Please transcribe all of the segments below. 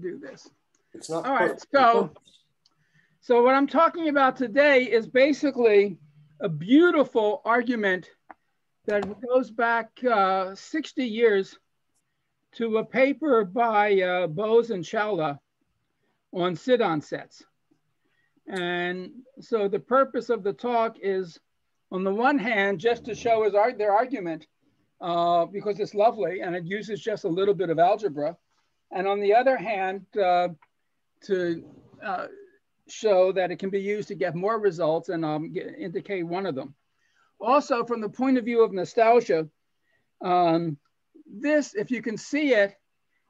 do this. It's not. All right, so what I'm talking about today is basically a beautiful argument that goes back 60 years to a paper by Bose-Chowla on Sidon sets. And so the purpose of the talk is, on the one hand, just to show their argument, because it's lovely and it uses just a little bit of algebra. And on the other hand, to show that it can be used to get more results, and indicate one of them. Also, from the point of view of nostalgia, this, if you can see it,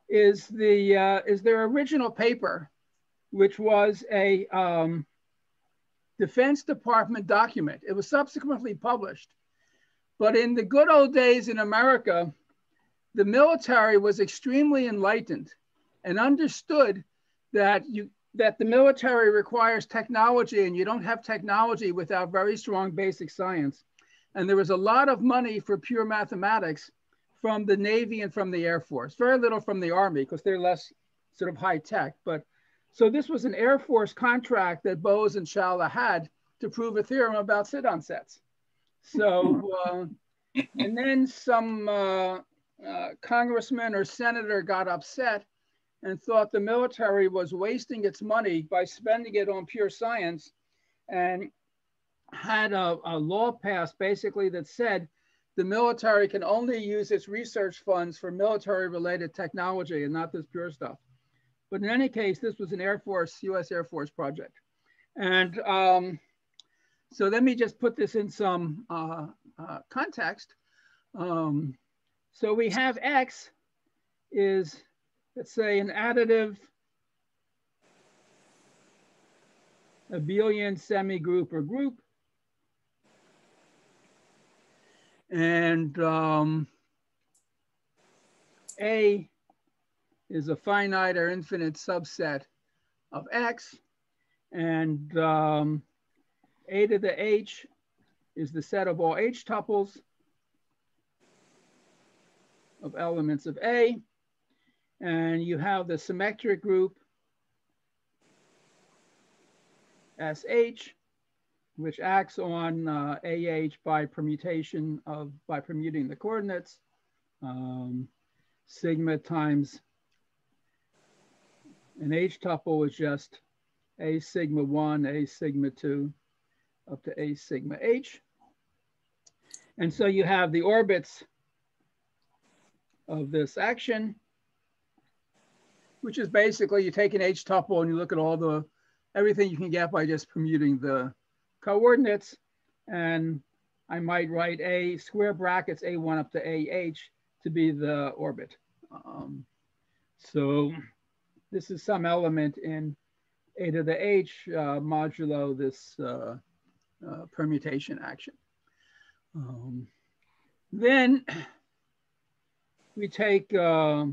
is their original paper, which was a Defense Department document. It was subsequently published. But in the good old days in America, the military was extremely enlightened and understood that the military requires technology, and you don't have technology without very strong basic science. And there was a lot of money for pure mathematics from the Navy and from the Air Force. Very little from the Army, because they're less sort of high tech. But so this was an Air Force contract that Bose-Chowla had to prove a theorem about Sidon sets. So, and then some congressman or senator got upset and thought the military was wasting its money by spending it on pure science, and had a law passed basically that said the military can only use its research funds for military related technology and not this pure stuff. But in any case, this was an US Air Force project. And so let me just put this in some context. So we have X is, let's say, an additive abelian semigroup or group. And A is a finite or infinite subset of X. And A to the H is the set of all H tuples of elements of A. And you have the symmetric group SH, which acts on AH by permutation by permuting the coordinates. Sigma times an H tuple is just A sigma 1, A sigma 2, up to A sigma H. And so you have the orbits of this action, which is basically you take an H tuple and you look at everything you can get by just permuting the coordinates. And I might write A square brackets A1 up to AH to be the orbit. So this is some element in A to the H modulo this permutation action. Then we take a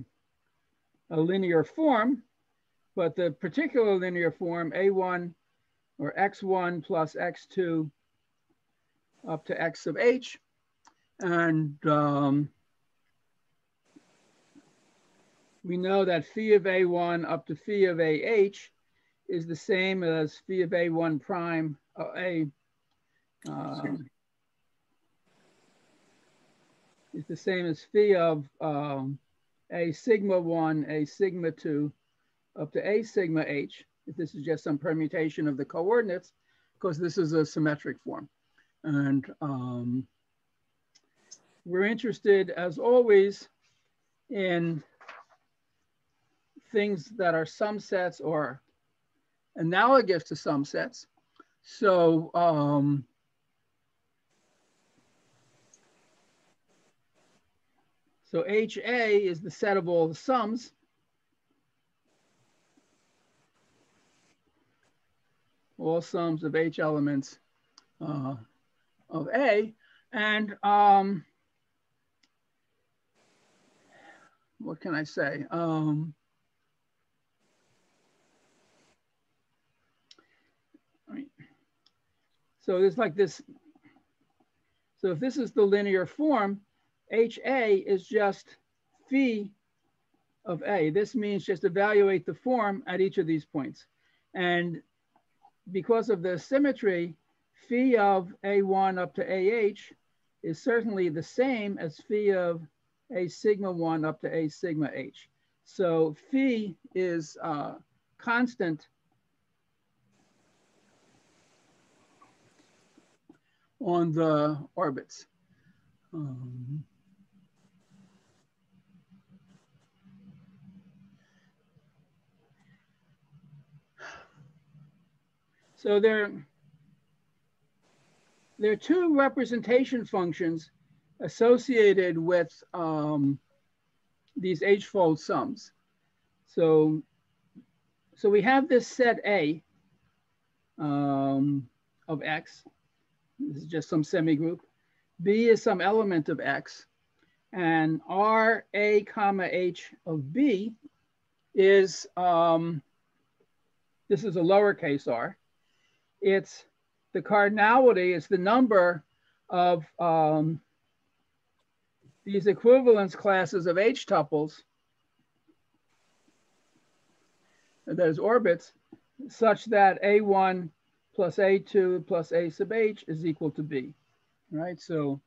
linear form, but the particular linear form A1 or X1 plus X2 up to X sub H. And we know that phi of A1 up to phi of AH is the same as phi of A1 prime, is the same as phi of A sigma 1, A sigma 2 up to A sigma H, if this is just some permutation of the coordinates, because this is a symmetric form. And we're interested, as always, in things that are subsets or analogous to subsets. So so HA is the set of all the sums. All sums of H elements of A. And what can I say? So it's like this. So if this is the linear form, HA is just phi of A. This means just evaluate the form at each of these points. And because of the symmetry, phi of A1 up to AH is certainly the same as phi of A sigma 1 up to A sigma H. So phi is constant on the orbits. So there are two representation functions associated with these H-fold sums. So we have this set A of X. This is just some semigroup. B is some element of X. And R, A, comma, H of B is, this is a lowercase r. It's the cardinality, it's the number of these equivalence classes of H tuples, that is orbits, such that A1 plus A2 plus A sub H is equal to B, right? So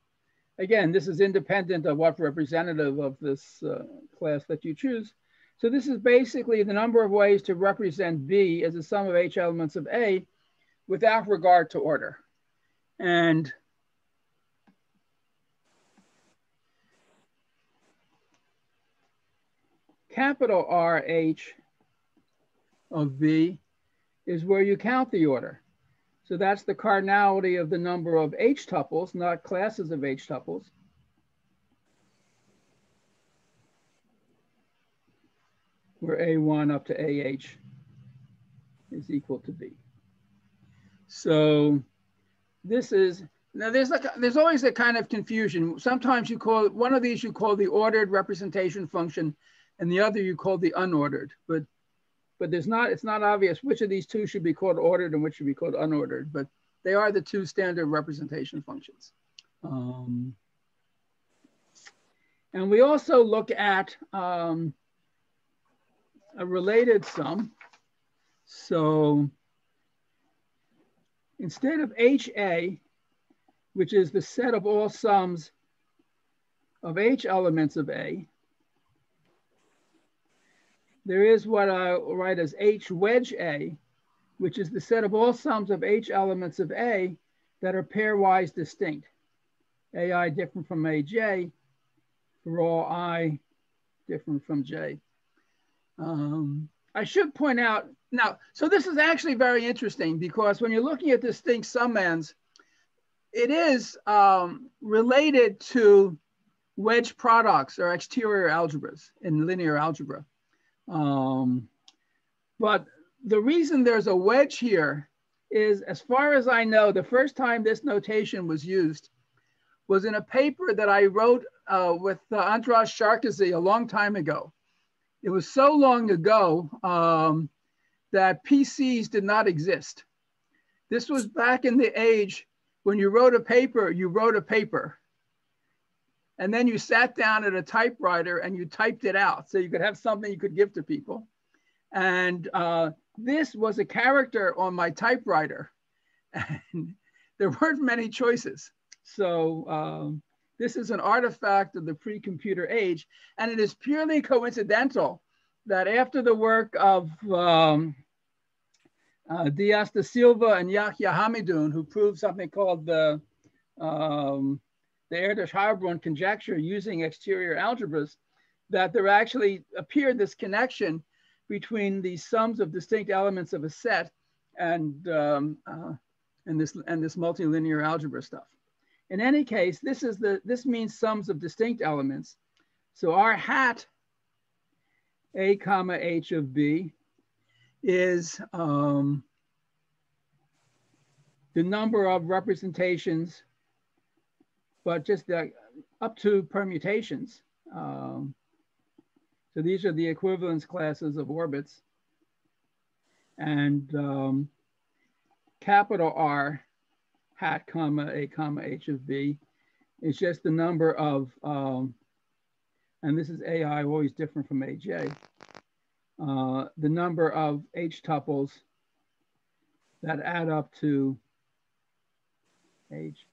again, this is independent of what representative of this class that you choose. So this is basically the number of ways to represent B as a sum of H elements of A without regard to order. And capital RH of B is where you count the order. So that's the cardinality of the number of H tuples, not classes of H tuples. Where A1 up to AH is equal to B. So this is, now there's always a kind of confusion. Sometimes you call it, one of these you call the ordered representation function and the other you call the unordered. But it's not obvious which of these two should be called ordered and which should be called unordered, but they are the two standard representation functions. And we also look at a related sum. So instead of HA, which is the set of all sums of H elements of A, there is what I'll write as H wedge A, which is the set of all sums of H elements of A that are pairwise distinct. AI different from AJ for all I different from J. I should point out now, so this is actually very interesting because when you're looking at distinct summands, it is related to wedge products or exterior algebras in linear algebra. But the reason there's a wedge here is, as far as I know, the first time this notation was used was in a paper that I wrote with Andras Sarkozy a long time ago. It was so long ago that PCs did not exist. This was back in the age when you wrote a paper, you wrote a paper. And then you sat down at a typewriter and you typed it out so you could have something you could give to people. And this was a character on my typewriter. And there weren't many choices. So this is an artifact of the pre-computer age. And it is purely coincidental that after the work of Dias da Silva and Yahya Hamidun, who proved something called the Erdős-Heilbronn conjecture using exterior algebras, that there actually appeared this connection between the sums of distinct elements of a set and this multilinear algebra stuff. In any case, this means sums of distinct elements. So our hat A comma H of B is the number of representations, but just up to permutations. So these are the equivalence classes of orbits. And capital R hat comma A comma H of B is just the number of and this is AI always different from AJ, the number of H tuples that add up to H,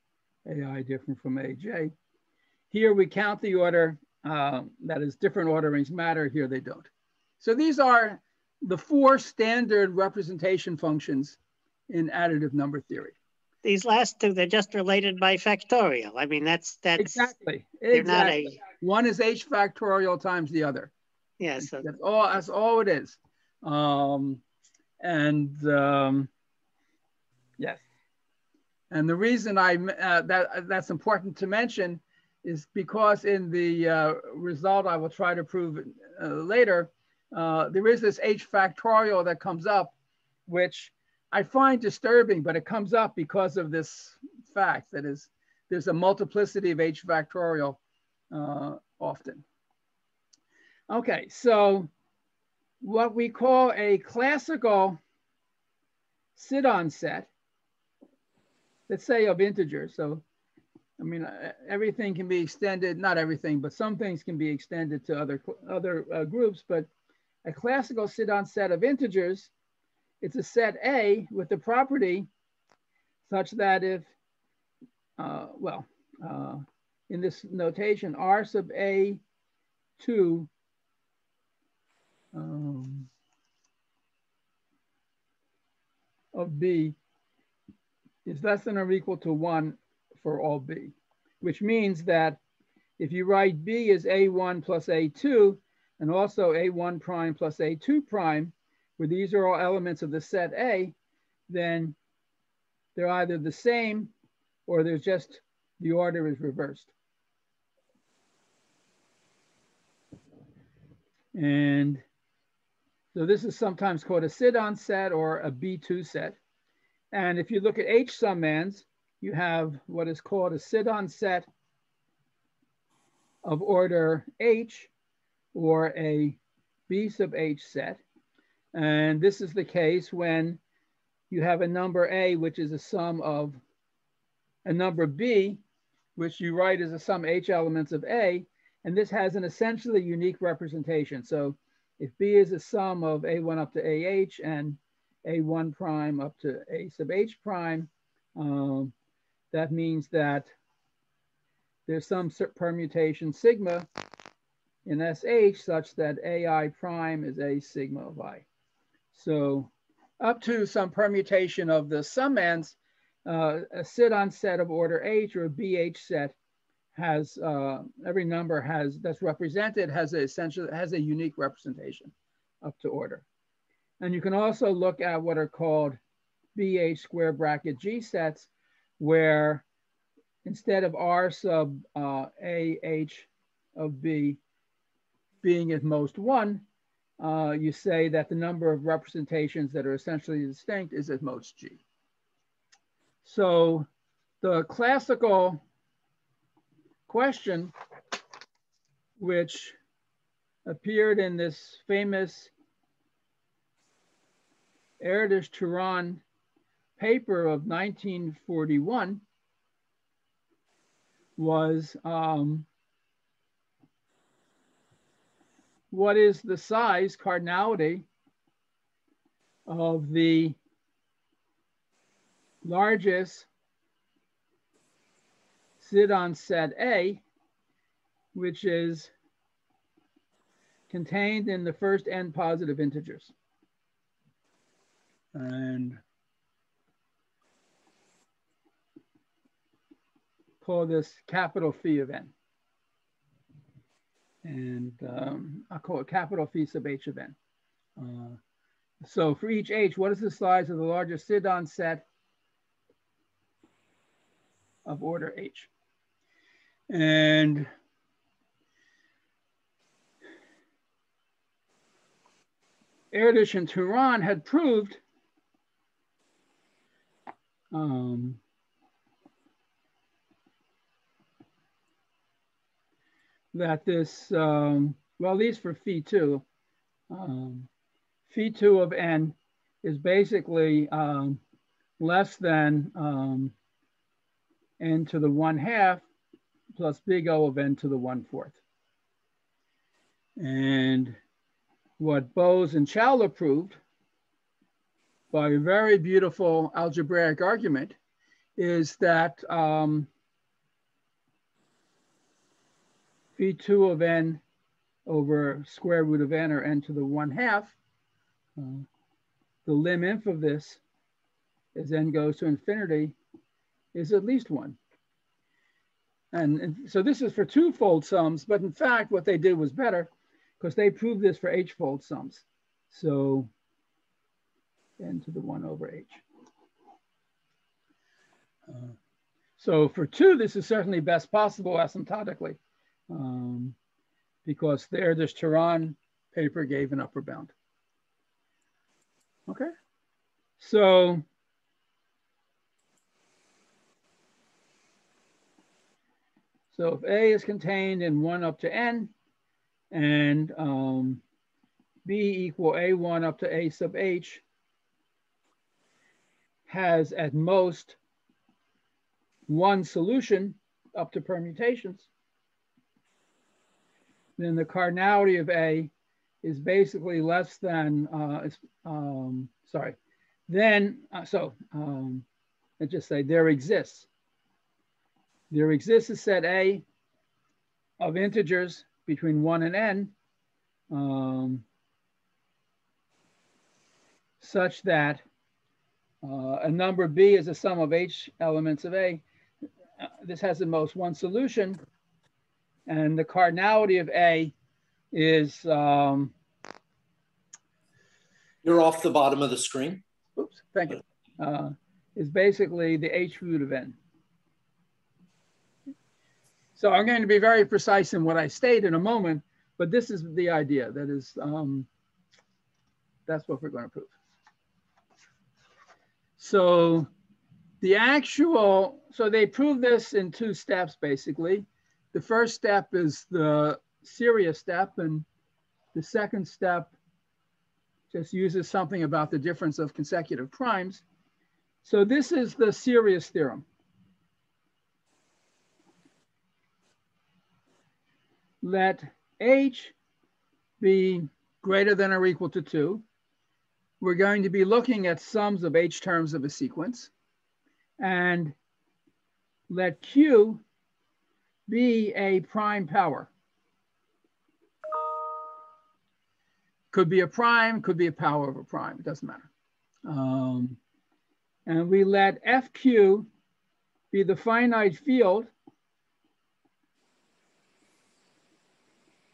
AI different from AJ. Here we count the order, that is different orderings matter, here they don't. So these are the 4 standard representation functions in additive number theory. These last 2, they're just related by factorial. I mean, that's exactly. They're not a... One is H factorial times the other. Yes. Yeah, so that's all it is. Yes. And the reason that's important to mention is because in the result I will try to prove later, there is this H factorial that comes up, which I find disturbing, but it comes up because of this fact that is, there's a multiplicity of H factorial often. Okay, so what we call a classical Sidon set, let's say of integers. So, I mean, everything can be extended, not everything, but some things can be extended to other groups, but a classical Sidon set of integers, it's a set A with the property such that if, in this notation, R sub A2 of B is less than or equal to 1 for all B, which means that if you write B as A1 plus A2, and also A1 prime plus A2 prime, where these are all elements of the set A, then they're either the same or there's just the order is reversed. And so this is sometimes called a Sidon set or a B2 set. And if you look at H summands, you have what is called a Sidon set of order H or a B sub H set. And this is the case when you have a number A, which is a sum of a number B, which you write as a sum H elements of A. And this has an essentially unique representation. So if B is a sum of A1 up to AH and A1 prime up to A sub H prime, that means that there's some permutation sigma in SH such that AI prime is A sigma of I. So up to some permutation of the summands, a Sidon set of order H or a BH set has every number that's represented has a unique representation up to order. And you can also look at what are called BH square bracket G sets, where instead of R sub AH of B being at most 1, you say that the number of representations that are essentially distinct is at most G. So the classical question, which appeared in this famous Erdős-Turan paper of 1941, was what is the size cardinality of the largest Sidon set A, which is contained in the first n positive integers. And call this capital phi of n. And I'll call it capital phi sub h of n. So for each h, what is the size of the largest Sidon set of order h? And Erdős and Turan had proved that this, well, at least for phi 2, phi 2 of n is basically less than n to the 1/2 plus big O of n to the 1/4. And what Bose and Chowla proved by a very beautiful algebraic argument is that V2 of n over square root of n, or n to the 1/2, the lim inf of this as n goes to infinity is at least 1. And so this is for two-fold sums, but in fact, what they did was better because they proved this for h-fold sums. So n to the 1 over h. So for 2, this is certainly best possible asymptotically because this Turan paper gave an upper bound. Okay, so if A is contained in 1 up to n, and B equal A1 up to A sub h has at most one solution up to permutations, then the cardinality of A is basically less than, let's just say there exists a set A of integers between 1 and n such that a number B is a sum of h elements of A. This has at most one solution, and the cardinality of A is... You're off the bottom of the screen. Oops, thank you. Is basically the h root of n. So I'm going to be very precise in what I state in a moment, but this is the idea. That is, that's what we're going to prove. So so they proved this in 2 steps, basically. The first step is the serious step, and the second step just uses something about the difference of consecutive primes. So this is the serious theorem. Let h be greater than or equal to 2. We're going to be looking at sums of h terms of a sequence. And let q be a prime power. Could be a prime, could be a power of a prime, it doesn't matter. And we let fq be the finite field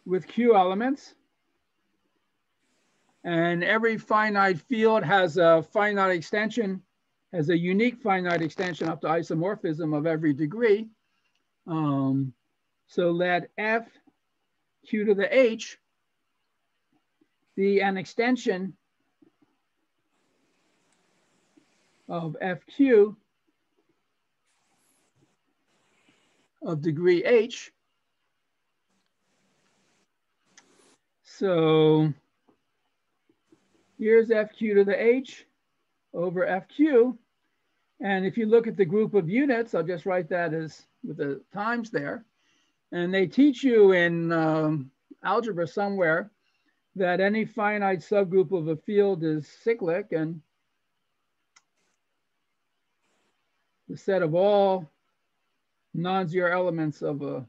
with q elements. And every finite field has a finite extension, has a unique finite extension up to isomorphism of every degree. So let f q to the h be an extension of fq of degree h. So here's fq to the h over fq. And if you look at the group of units, I'll just write that as with the times there. And they teach you in algebra somewhere that any finite subgroup of a field is cyclic, and the set of all non-zero elements of a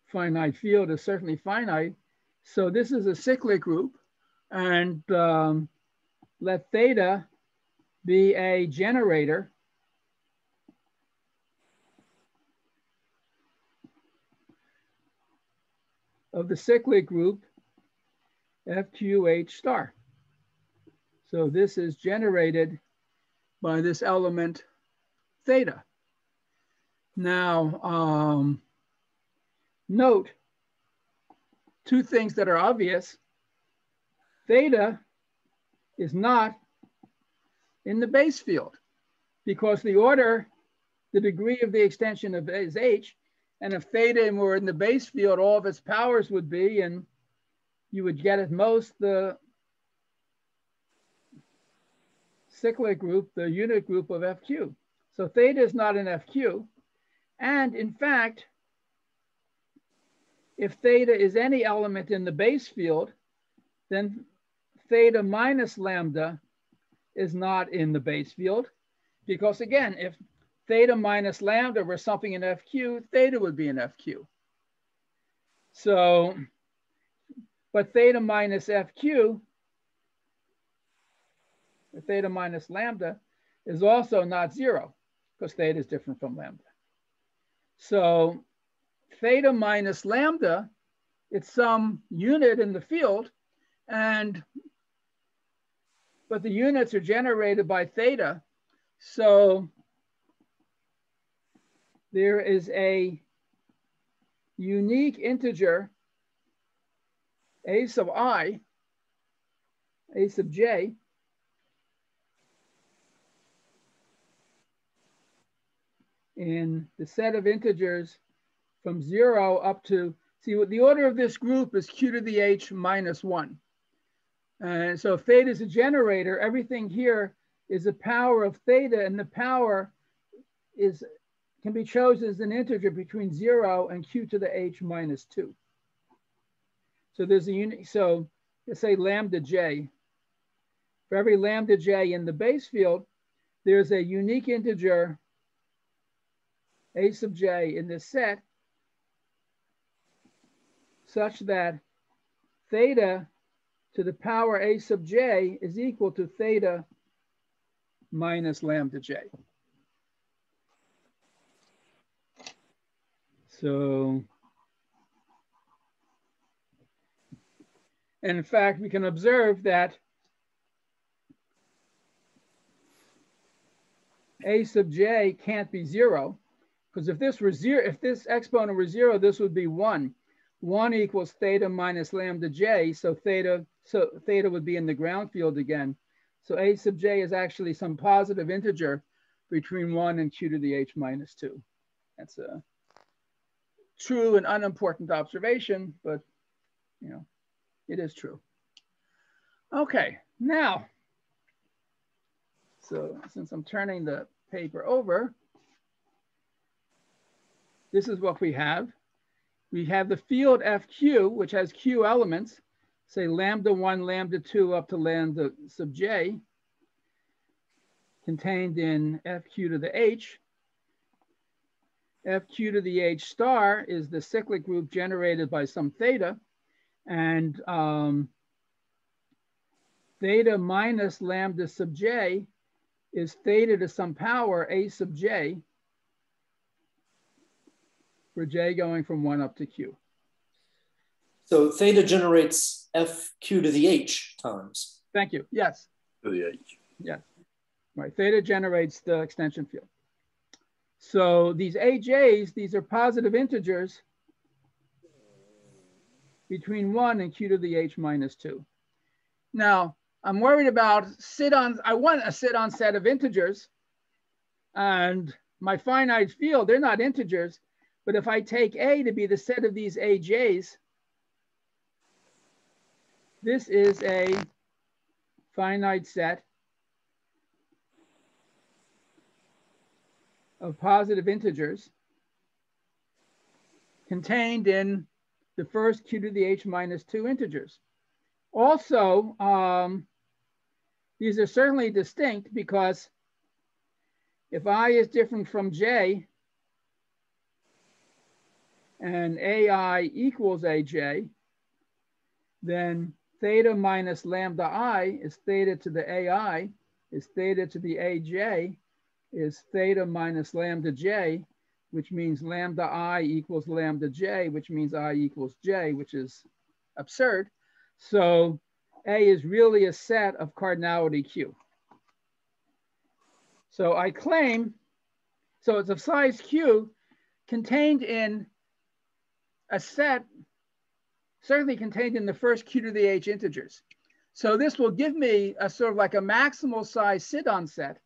finite field is certainly finite. So this is a cyclic group, and let theta be a generator of the cyclic group FQH star. So this is generated by this element theta. Now, note 2 things that are obvious. Theta is not in the base field because the degree of the extension of is h, and if theta were in the base field, all of its powers would be, and you would get at most the cyclic group, the unit group of FQ. So theta is not in FQ. And in fact, if theta is any element in the base field, then theta minus lambda is not in the base field. Because again, if theta minus lambda were something in FQ, theta would be in FQ. So, but theta minus FQ, or theta minus lambda, is also not zero, because theta is different from lambda. So theta minus lambda, it's some unit in the field, but the units are generated by theta. So there is a unique integer, a sub I, a sub j, in the set of integers from 0 up to, see, what the order of this group is q to the h minus 1. And so if theta is a generator, everything here is a power of theta, and the power can be chosen as an integer between 0 and q to the h minus 2. So there's a unit, so let's say lambda j. For every lambda j in the base field, there's a unique integer a sub j in this set, such that theta to the power a sub j is equal to theta minus lambda j. So, and in fact, we can observe that a sub j can't be 0, because if this were 0, if this exponent were 0, this would be 1. 1 equals theta minus lambda j, so theta would be in the ground field again. So a sub j is actually some positive integer between 1 and q to the h minus 2. That's a true and unimportant observation, but you know, it is true. Okay, now, so since I'm turning the paper over, this is what we have. We have the field FQ, which has Q elements, say lambda 1, lambda 2 up to lambda sub j, contained in FQ to the H. FQ to the H star is the cyclic group generated by some theta, and theta minus lambda sub j is theta to some power a sub j, for j going from 1 up to q. So theta generates FQ to the H times. Thank you. Yes. To the H. Yes. Right. Theta generates the extension field. So these AJs, these are positive integers between 1 and q to the h minus 2. Now, I'm worried about Sidon. I want a Sidon set of integers, and my finite field, they're not integers. But if I take A to be the set of these AJs, this is a finite set of positive integers contained in the first q to the h minus 2 integers. Also, these are certainly distinct, because if I is different from j, and ai equals aj, then theta minus lambda I is theta to the ai, is theta to the aj, is theta minus lambda j, which means lambda I equals lambda j, which means I equals j, which is absurd. So A is really a set of cardinality Q. So I claim, so it's of size Q contained in a set, certainly contained in the first q to the h integers. So this will give me a sort of like a maximal size Sidon set,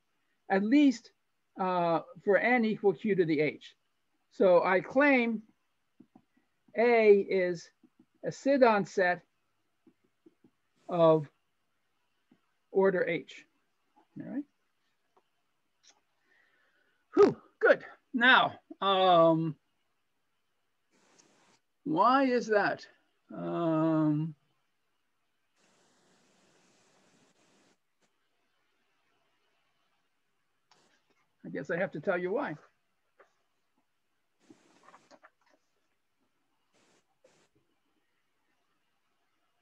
at least for n equal q to the h. So I claim A is a Sidon set of order h. All right. Whew, good. Now, Why is that? I guess I have to tell you why.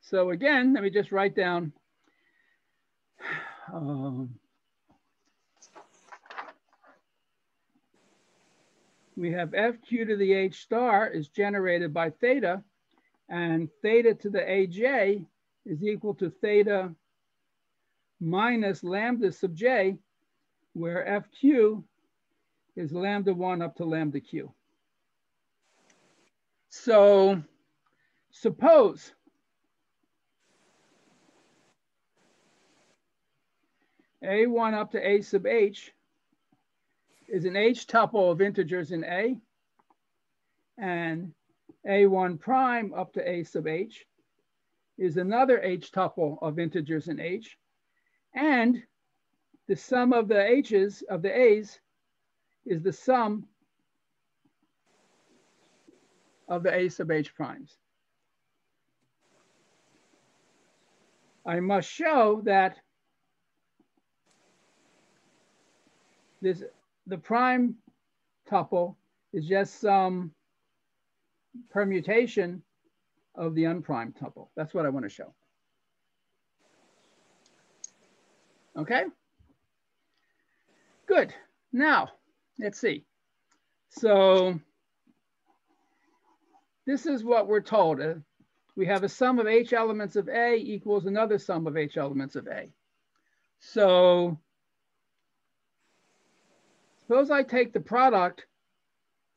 So again, let me just write down. We have FQ to the H star is generated by theta, and theta to the AJ is equal to theta minus lambda sub j, where FQ is lambda 1 up to lambda q. So suppose A1 up to A sub h is an H tuple of integers in A, and A1 prime up to A sub h is another H tuple of integers in H, and the sum of the H's of the A's is the sum of the A sub h primes. I must show that the prime tuple is just some permutation of the unprimed tuple. That's what I want to show. Okay? Good. Now, let's see. So this is what we're told. We have a sum of H elements of A equals another sum of H elements of A. So suppose I take the product,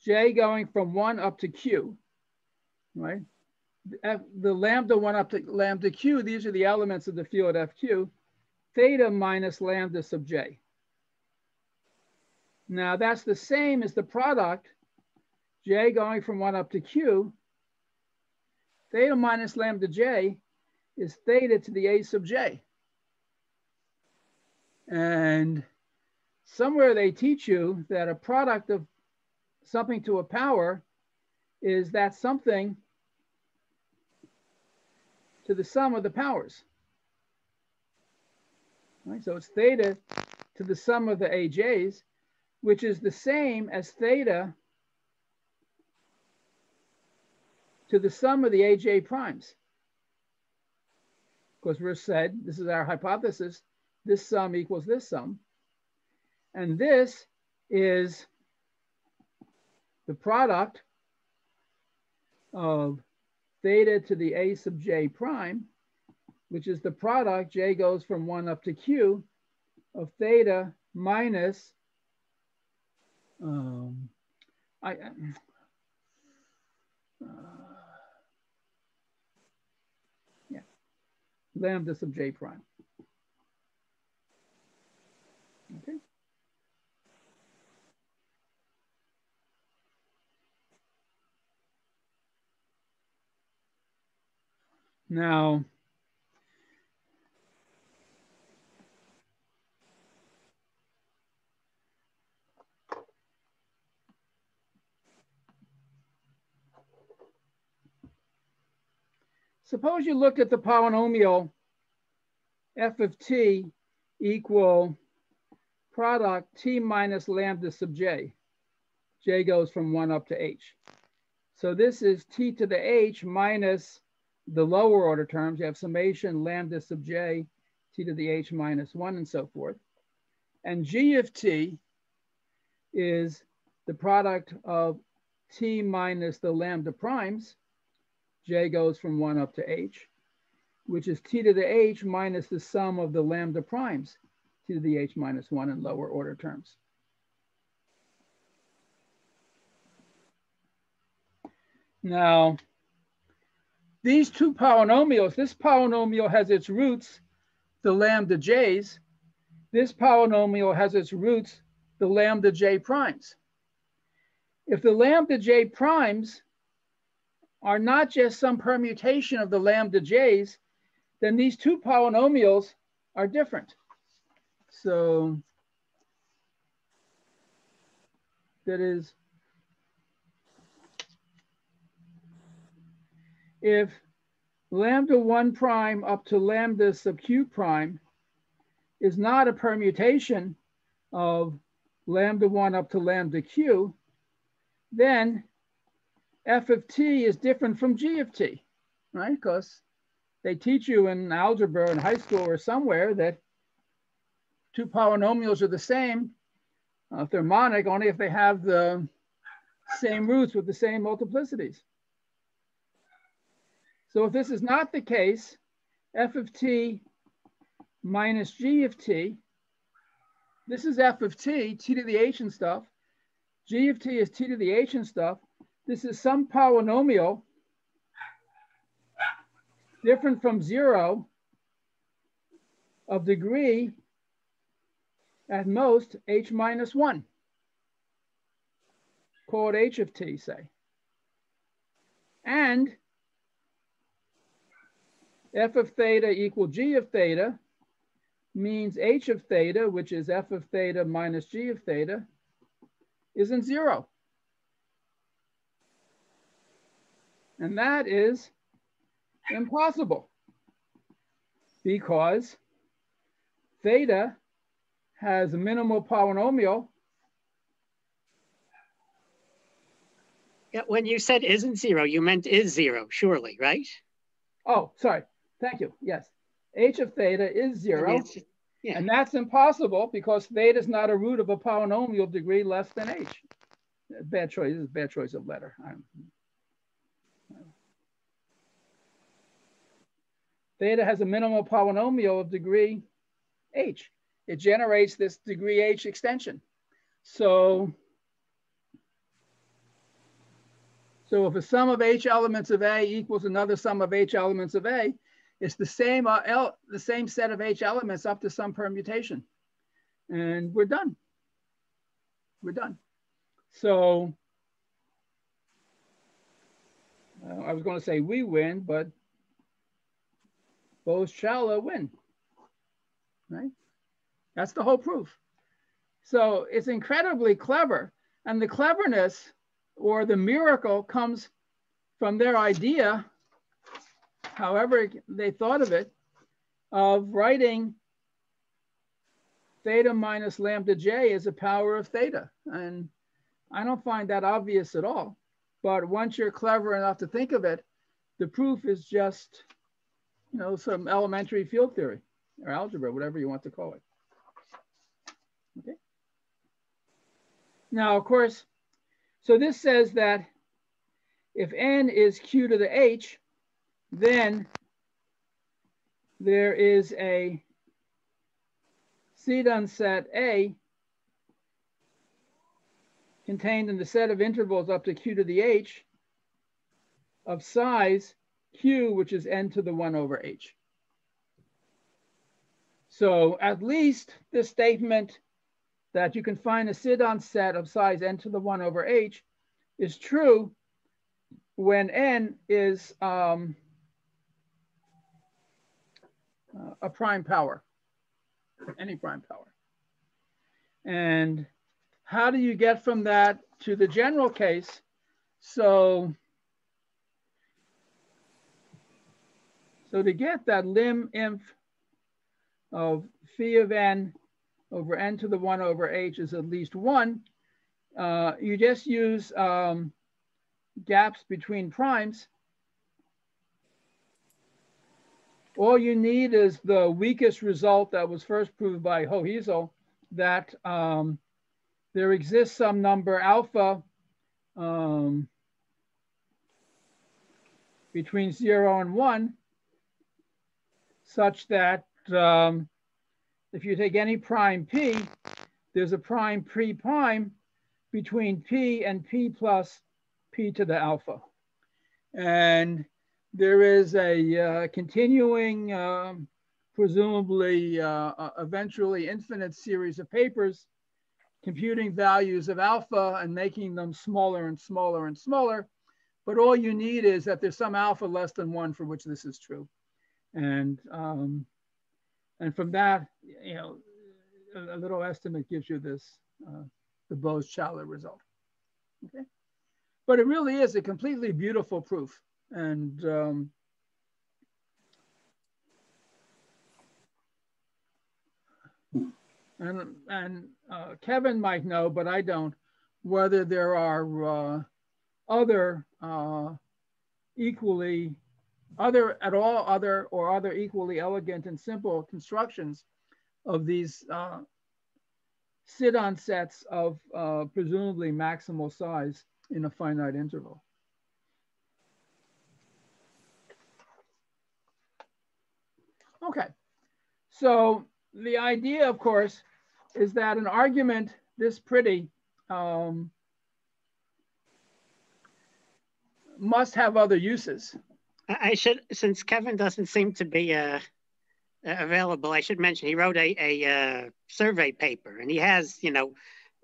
J going from 1 up to Q, right? The lambda 1 up to lambda Q, these are the elements of the field FQ, theta minus lambda sub J. Now that's the same as the product, J going from 1 up to Q, theta minus lambda J is theta to the A sub J. And somewhere they teach you that a product of something to a power is that something to the sum of the powers. Right? So it's theta to the sum of the AJs, which is the same as theta to the sum of the AJ primes. Because we're said, this is our hypothesis, this sum equals this sum. And this is the product of theta to the A sub J prime, which is the product, J goes from 1 up to Q, of theta minus, lambda sub J prime. Okay. Now, suppose you look at the polynomial f of t equal product t minus lambda sub j. J goes from 1 up to h. So this is t to the h minus the lower order terms. You have summation lambda sub j, t to the h minus 1, and so forth. And g of t is the product of t minus the lambda primes. J goes from 1 up to h, which is t to the h minus the sum of the lambda primes, t to the h minus 1 in lower order terms. Now, these two polynomials, this polynomial has its roots, the lambda j's. This polynomial has its roots, the lambda j primes. If the lambda j primes are not just some permutation of the lambda j's, then these two polynomials are different. So that is if lambda 1 prime up to lambda sub q prime is not a permutation of lambda 1 up to lambda q, then f of t is different from g of t, right? Because they teach you in algebra in high school or somewhere that two polynomials are the same if they're monic only if they have the same roots with the same multiplicities. So if this is not the case, f of t minus g of t, this is f of t, t to the h and stuff. G of t is t to the h and stuff. This is some polynomial different from 0 of degree at most h minus 1. Call it h of t, say. And f of theta equal g of theta means h of theta, which is f of theta minus g of theta, isn't 0. And that is impossible because theta has a minimal polynomial. Yeah, when you said isn't 0, you meant is 0, surely, right? Oh, sorry. Thank you. Yes. H of theta is 0. I mean, yeah. And that's impossible because theta is not a root of a polynomial degree less than h. Bad choice. This is a bad choice of letter. Theta has a minimal polynomial of degree h. It generates this degree h extension. So if a sum of h elements of A equals another sum of h elements of A, it's the same set of h elements up to some permutation. And we're done. We're done. So I was going to say we win, but Bose-Chowla win, right? That's the whole proof. So it's incredibly clever. And the cleverness or the miracle comes from their idea, however they thought of it, of writing theta minus lambda j as a power of theta. And I don't find that obvious at all. But once you're clever enough to think of it, the proof is just, you know, some elementary field theory or algebra, whatever you want to call it. Okay. Now, of course, so this says that if n is q to the h, then there is a Sidon set A contained in the set of intervals up to q to the h of size q, which is n to the 1 over h. So at least this statement that you can find a Sidon set of size n to the 1 over h is true when n is a prime power, any prime power. And how do you get from that to the general case? So to get that lim inf of phi of n over n to the 1 over h is at least 1, you just use gaps between primes. All you need is the weakest result that was first proved by Hoheisel, that there exists some number alpha between 0 and 1, such that if you take any prime p, there's a prime prime between p and p plus p to the alpha. And there is a continuing, presumably eventually infinite series of papers computing values of alpha and making them smaller and smaller and smaller. But all you need is that there's some alpha less than 1 for which this is true. And from that, you know, a little estimate gives you this, the Bose-Chowla result. Okay. But it really is a completely beautiful proof. And Kevin might know, but I don't, whether there are other equally elegant and simple constructions of these Sidon sets of presumably maximal size in a finite interval. Okay, so the idea, of course, is that an argument this pretty must have other uses. I should, since Kevin doesn't seem to be available, I should mention he wrote a survey paper, and he has,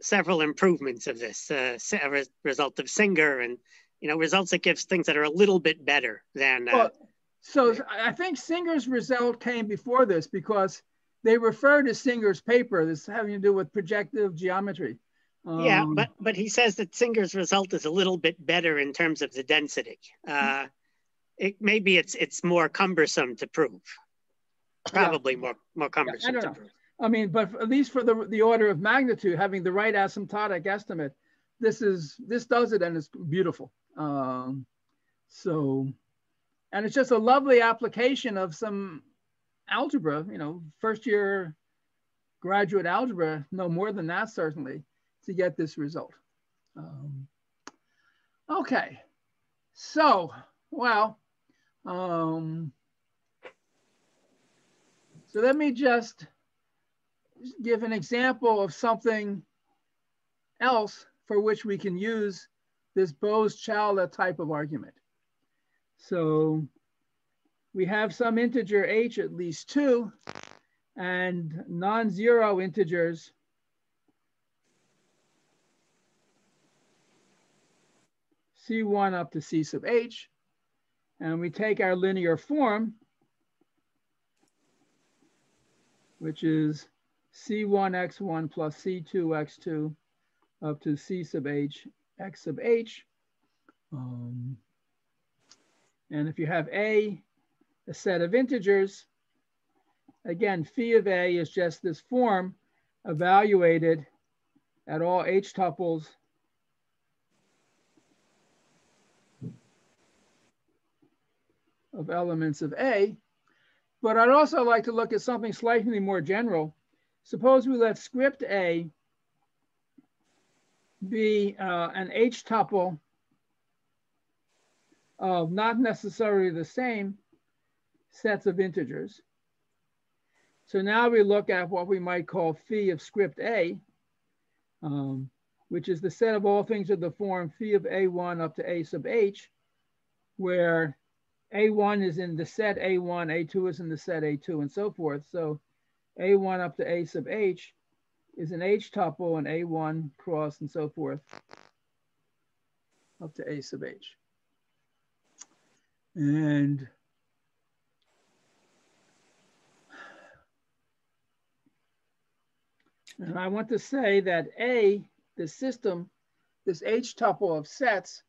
several improvements of this result of Singer, and results that gives things that are a little bit better than. So I think Singer's result came before this because they refer to Singer's paper. This having to do with projective geometry. Yeah, but he says that Singer's result is a little bit better in terms of the density. Maybe it's more cumbersome to prove. Probably more cumbersome to prove. I mean, but at least for the order of magnitude, having the right asymptotic estimate, this does it, and it's beautiful. And it's just a lovely application of some algebra, first year graduate algebra, no more than that certainly, to get this result. Okay, so, well, so let me just give an example of something else for which we can use this Bose-Chowla type of argument. So we have some integer h at least 2 and non-zero integers c1 up to c sub h, and we take our linear form, which is c1x1 plus c2x2 up to c sub h x sub h. And if you have a set of integers, again, phi of a is just this form evaluated at all h tuples of elements of a. But I'd also like to look at something slightly more general. Suppose we let script a be an h tuple of not necessarily the same sets of integers. So now we look at what we might call phi of script a, which is the set of all things of the form phi of a1 up to a sub h, where a1 is in the set a1, a2 is in the set a2, and so forth. So a1 up to a sub h is an h tuple and a1 cross and so forth up to a sub h. And I want to say that A, the system, this H tuple of sets,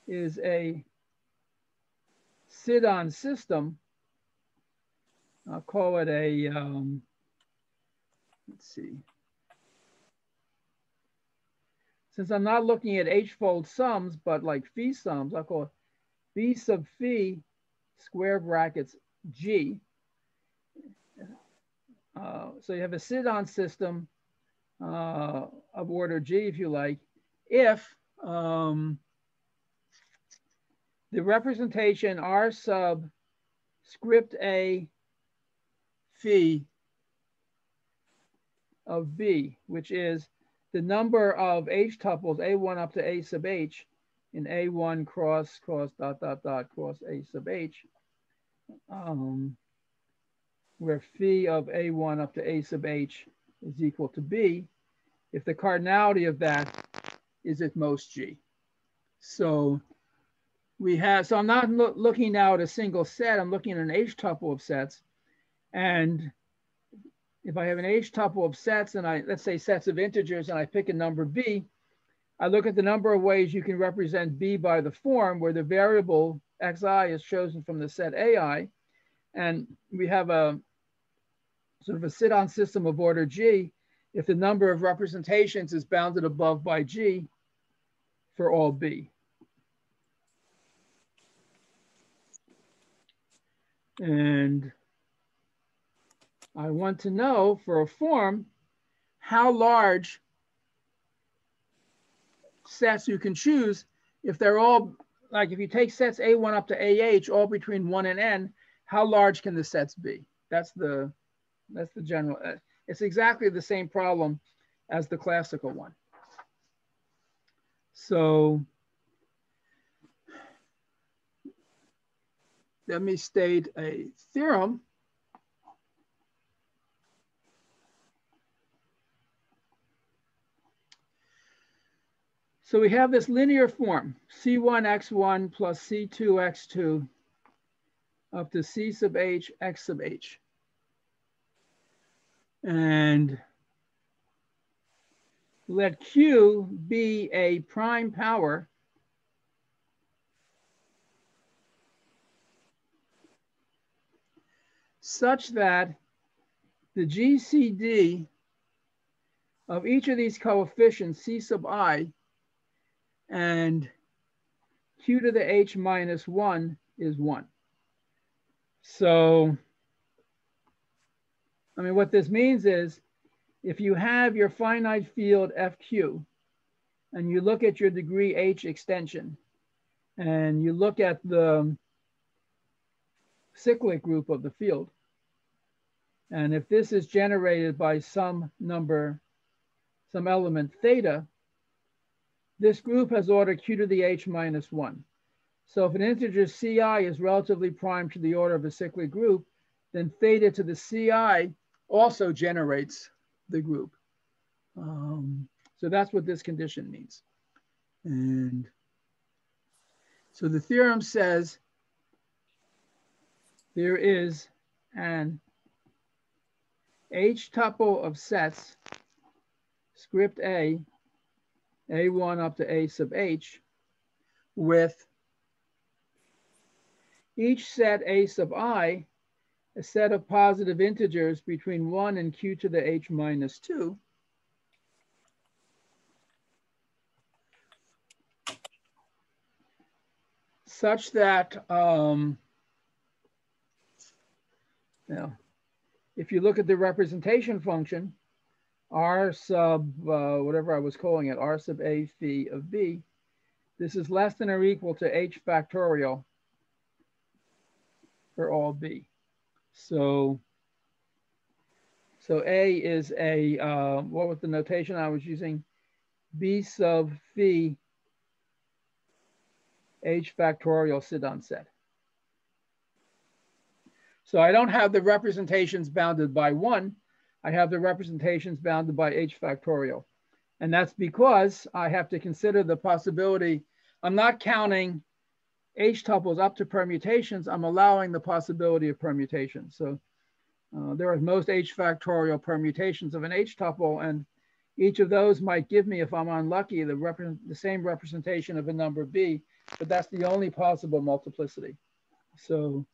is a Sidon system. I'll call it a, let's see. Since I'm not looking at H-fold sums, but like phi sums, I'll call it B sub phi square brackets G. So you have a Sidon system of order G, if you like, if the representation R sub script A phi of B, which is the number of H tuples A1 up to A sub H in A1 cross dot cross A sub H, where phi of A1 up to A sub H is equal to B, if the cardinality of that is at most G. So we have, so I'm not looking now at a single set, I'm looking at an H tuple of sets. And if I have an H tuple of sets and let's say sets of integers and I pick a number B, I look at the number of ways you can represent B by the form where the variable xi is chosen from the set AI. And we have a sort of a Sidon system of order G if the number of representations is bounded above by G for all B. And I want to know for a form how large sets you can choose if they're all, like if you take sets A1 up to AH, all between 1 and n, how large can the sets be? That's the general, it's exactly the same problem as the classical one. So let me state a theorem. So we have this linear form, C1x1 plus C2x2 up to C sub h x sub h. And let Q be a prime power such that the GCD of each of these coefficients, C sub I and Q to the H minus 1 is 1. So, I mean, what this means is if you have your finite field FQ and you look at your degree H extension and you look at the cyclic group of the field, and if this is generated by some number, some element theta, this group has order Q to the H minus 1. So if an integer Ci is relatively prime to the order of a cyclic group, then theta to the Ci also generates the group. So that's what this condition means. And so the theorem says there is an H tuple of sets, script A, A1 up to A sub H, with each set A sub I, a set of positive integers between 1 and Q to the H minus 2, such that, now, if you look at the representation function, R sub, whatever I was calling it, R sub A phi of B, this is less than or equal to H factorial for all B. So A is a, what was the notation I was using? B sub phi H factorial Sidon set. So I don't have the representations bounded by 1. I have the representations bounded by H factorial. And that's because I have to consider the possibility, I'm not counting H tuples up to permutations, I'm allowing the possibility of permutation. So there are most H factorial permutations of an H tuple, and each of those might give me, if I'm unlucky, the same representation of a number B, but that's the only possible multiplicity. So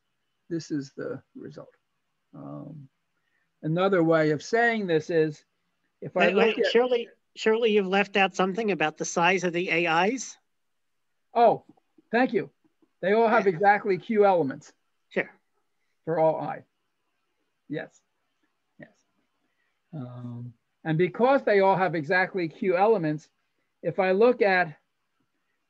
this is the result. Another way of saying this is, if I look at... Surely you've left out something about the size of the AIs? Oh, thank you. They all have exactly Q elements. Sure. For all I. Yes. Yes. And because they all have exactly Q elements, if I look at,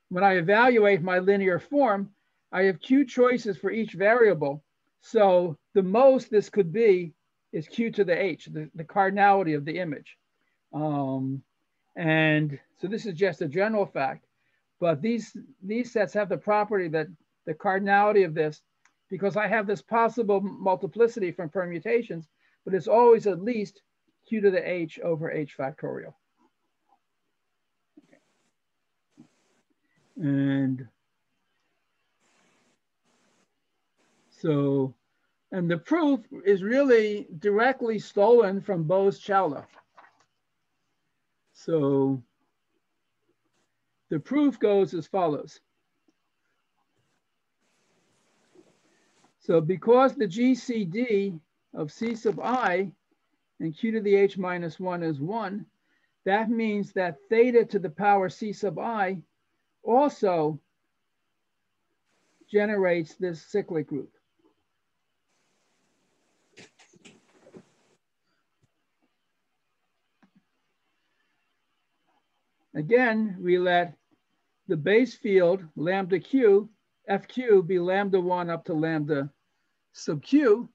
when I evaluate my linear form, I have Q choices for each variable. So the most this could be is Q to the H, the cardinality of the image. And so this is just a general fact, but these sets have the property that the cardinality of this, because I have this possible multiplicity from permutations, but it's always at least Q to the H over H factorial. Okay. And so And the proof is really directly stolen from Bose-Chowla. So the proof goes as follows. So because the GCD of C sub I and Q to the H minus 1 is 1, that means that theta to the power C sub I also generates this cyclic group. Again, we let the base field lambda q, FQ, be lambda 1 up to lambda sub q.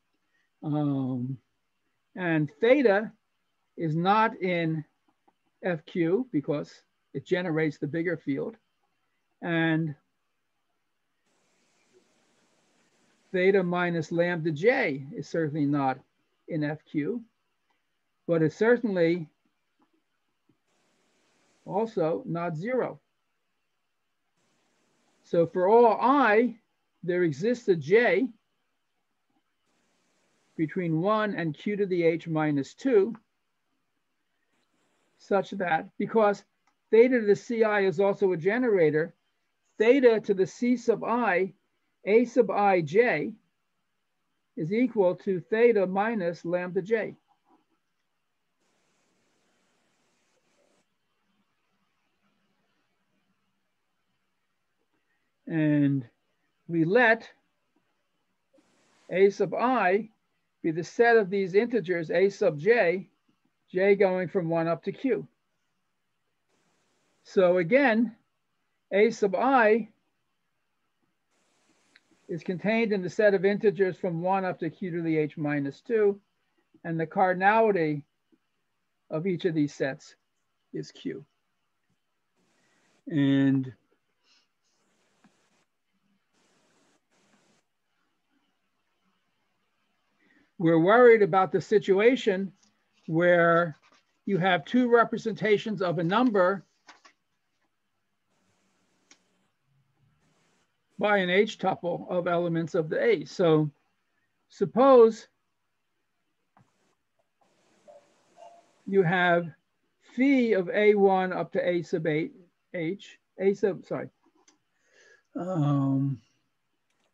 And theta is not in FQ because it generates the bigger field. And theta minus lambda j is certainly not in FQ, but it's certainly also not 0. So for all I, there exists a j between 1 and Q to the H minus 2, such that because theta to the Ci is also a generator, theta to the C sub I, A sub ij is equal to theta minus lambda j. And we let A sub I be the set of these integers A sub j, j going from 1 up to q. So again, A sub I is contained in the set of integers from 1 up to Q to the H minus 2, and the cardinality of each of these sets is Q. And we're worried about the situation where you have two representations of a number by an H tuple of elements of the A. So suppose you have phi of A1 up to A sub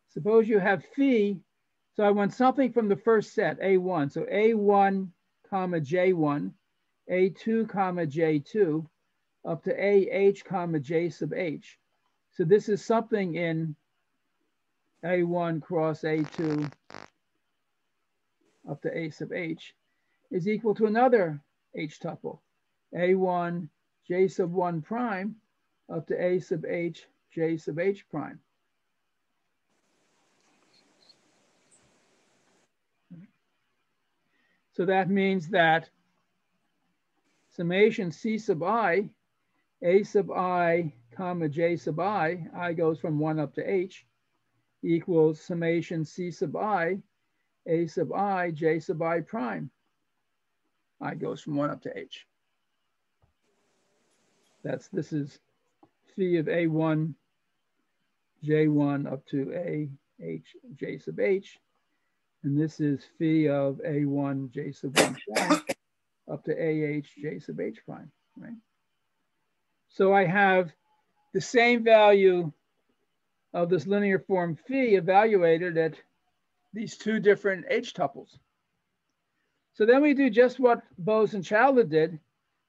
suppose you have phi. So I want something from the first set, A1. So A1 comma J1, A2 comma J2, up to AH comma J sub H. So this is something in A1 cross A2 up to A sub H is equal to another H tuple, A1 J sub 1 prime up to A sub H J sub H prime. So that means that summation C sub I, A sub I comma J sub I goes from 1 up to H, equals summation C sub I, A sub I, J sub I prime. I goes from 1 up to H. This is phi of A1, J1 up to A, H, J sub H. And this is phi of A1, J sub 1 prime up to AH, J sub H prime, right? So I have the same value of this linear form phi evaluated at these two different H tuples. So then we do just what Bose and Chowla did.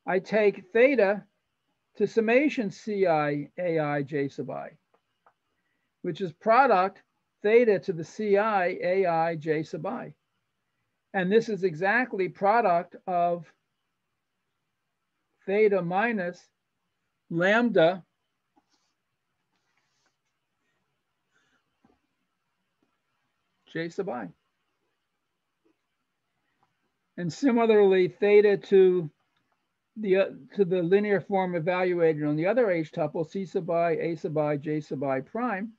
I take theta to summation Ci AI J sub I, which is product theta to the Ci AI J sub I. And this is exactly product of theta minus lambda J sub I. And similarly, theta to the linear form evaluated on the other H tuple, C sub I, A sub I, J sub I prime,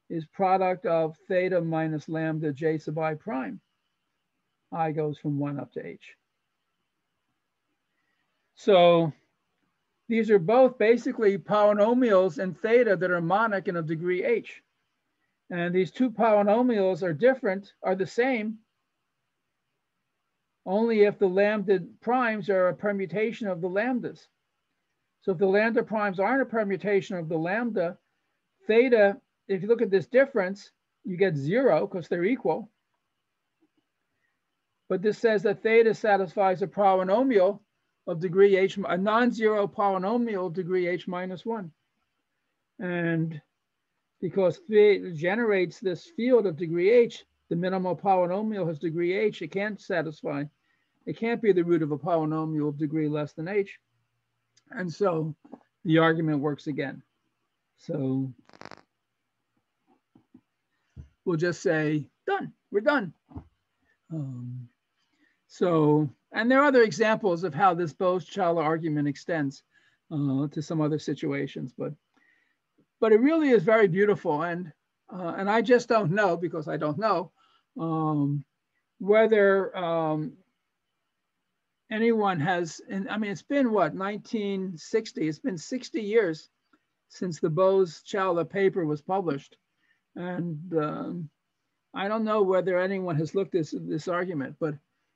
is product of theta minus lambda J sub I prime. I goes from 1 up to H. So these are both basically polynomials in theta that are monic and of degree H. And these two polynomials are different, are the same, only if the lambda primes are a permutation of the lambdas. So if the lambda primes aren't a permutation of the lambda, theta, if you look at this difference, you get 0 because they're equal. But this says that theta satisfies a polynomial of degree h, a non-zero polynomial of degree h minus 1. And because theta generates this field of degree h, the minimal polynomial has degree h, it can't satisfy. It can't be the root of a polynomial of degree less than h. And so the argument works again. So we'll just say, done, we're done. And there are other examples of how this Bose-Chowla argument extends to some other situations, but it really is very beautiful. And I just don't know, because I don't know, whether anyone has, and I mean, it's been what, 1960, it's been 60 years since the Bose-Chowla paper was published. And I don't know whether anyone has looked at this argument, but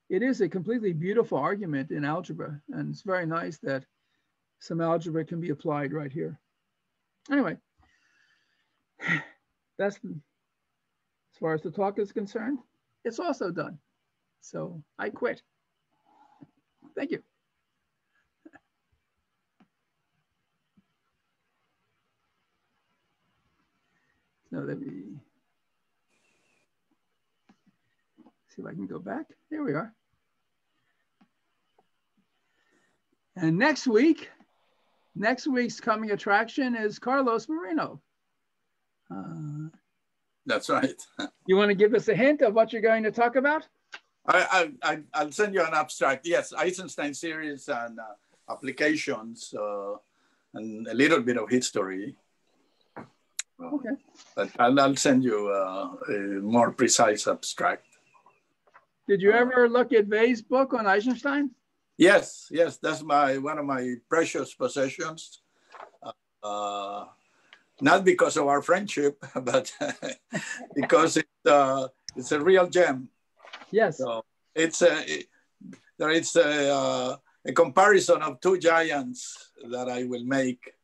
it is a completely beautiful argument in algebra. And it's very nice that some algebra can be applied right here. Anyway, that's, as far as the talk is concerned, it's also done. So I quit. Thank you. So let me see if I can go back. There we are. And next week's coming attraction is Carlos Moreno. That's right. You want to give us a hint of what you're going to talk about? I'll send you an abstract. Yes, Eisenstein series and applications and a little bit of history. Okay. But I'll send you a more precise abstract. Did you ever look at Wei's book on Eisenstein? Yes, that's one of my precious possessions. Not because of our friendship, but because it's a real gem. Yes. So it's a comparison of two giants that I will make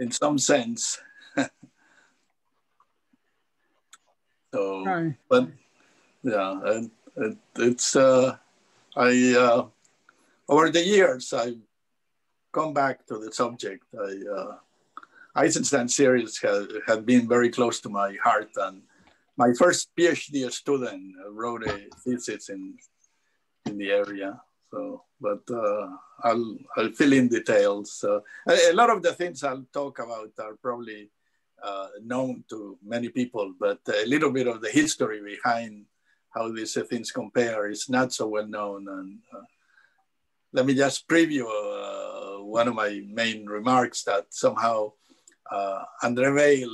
in some sense. So, right. But yeah, it's over the years I've come back to the subject. Eisenstein series had been very close to my heart, and my first PhD student wrote a thesis in the area. So, but I'll fill in details. A lot of the things I'll talk about are probably known to many people, but a little bit of the history behind how these things compare is not so well known. And let me just preview one of my main remarks, that somehow André Weil,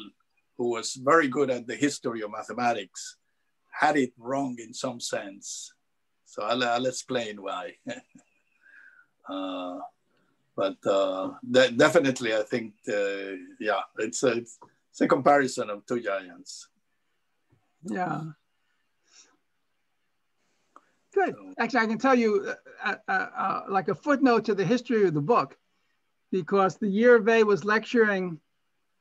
who was very good at the history of mathematics, had it wrong in some sense. So I'll explain why. But definitely, I think, yeah, it's a comparison of two giants. Yeah. Good. Actually, I can tell you like a footnote to the history of the book, because the year Weil was lecturing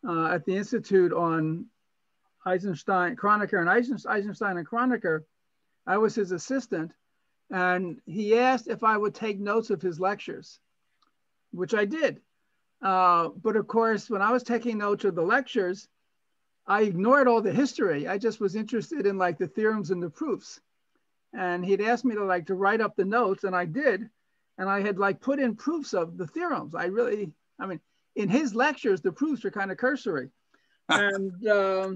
at the Institute on Eisenstein, Kronecker, and Eisenstein and Kronecker, I was his assistant, and he asked if I would take notes of his lectures, which I did. But of course, when I was taking notes of the lectures, I ignored all the history. I just was interested in like the theorems and the proofs. And he'd asked me to write up the notes, and I did. And I had like put in proofs of the theorems. I mean, in his lectures, the proofs are kind of cursory. And yeah.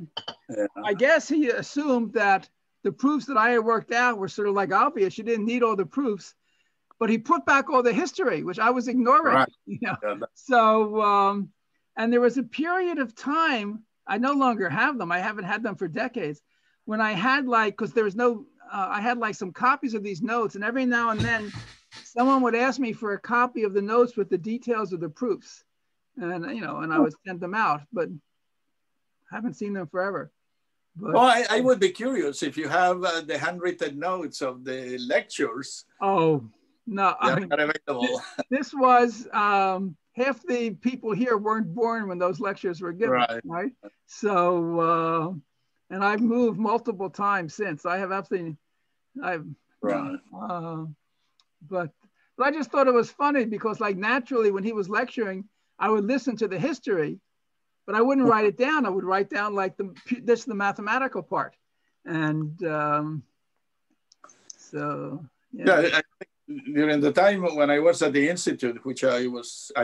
I guess he assumed that the proofs that I had worked out were sort of like obvious. You didn't need all the proofs, but he put back all the history, which I was ignoring. Right. You know? Yeah. So, and there was a period of time, I no longer have them. I haven't had them for decades, when I had like, because there was no, I had like some copies of these notes, and every now and then someone would ask me for a copy of the notes with the details of the proofs. And, you know, and I would send them out, but haven't seen them forever. But, well, I would be curious if you have the handwritten notes of the lectures. Oh, no. They are not available. This was, half the people here weren't born when those lectures were given, right? So, and I've moved multiple times since. I have absolutely, but I just thought it was funny because, like, naturally when he was lecturing, I would listen to the history, but I wouldn't write it down. I would write down like this is the mathematical part, and so yeah. During the time when I was at the institute, which I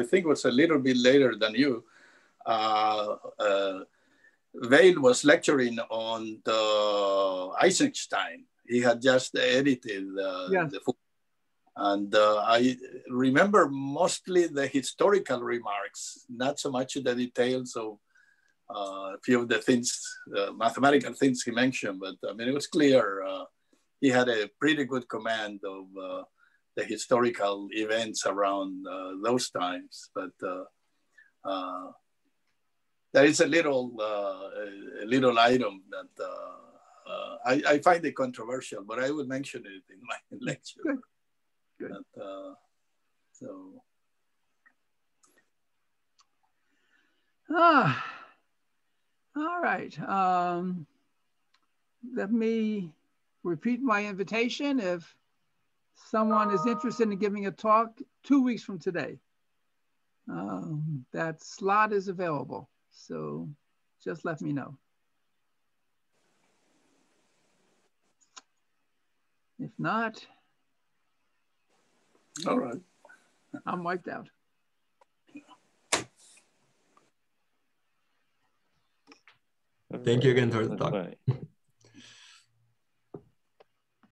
think was a little bit later than you, Vail was lecturing on the Eisenstein. He had just edited the book. And I remember mostly the historical remarks, not so much the details of a few of the things, mathematical things he mentioned, but I mean, it was clear he had a pretty good command of the historical events around those times. But there is a little item that I find it controversial, but I would mention it in my lecture. Good. But, so. All right. Let me repeat my invitation. If someone is interested in giving a talk 2 weeks from today, that slot is available. So just let me know. If not, all right. I'm wiped out. Thank you again for the talk. Bye.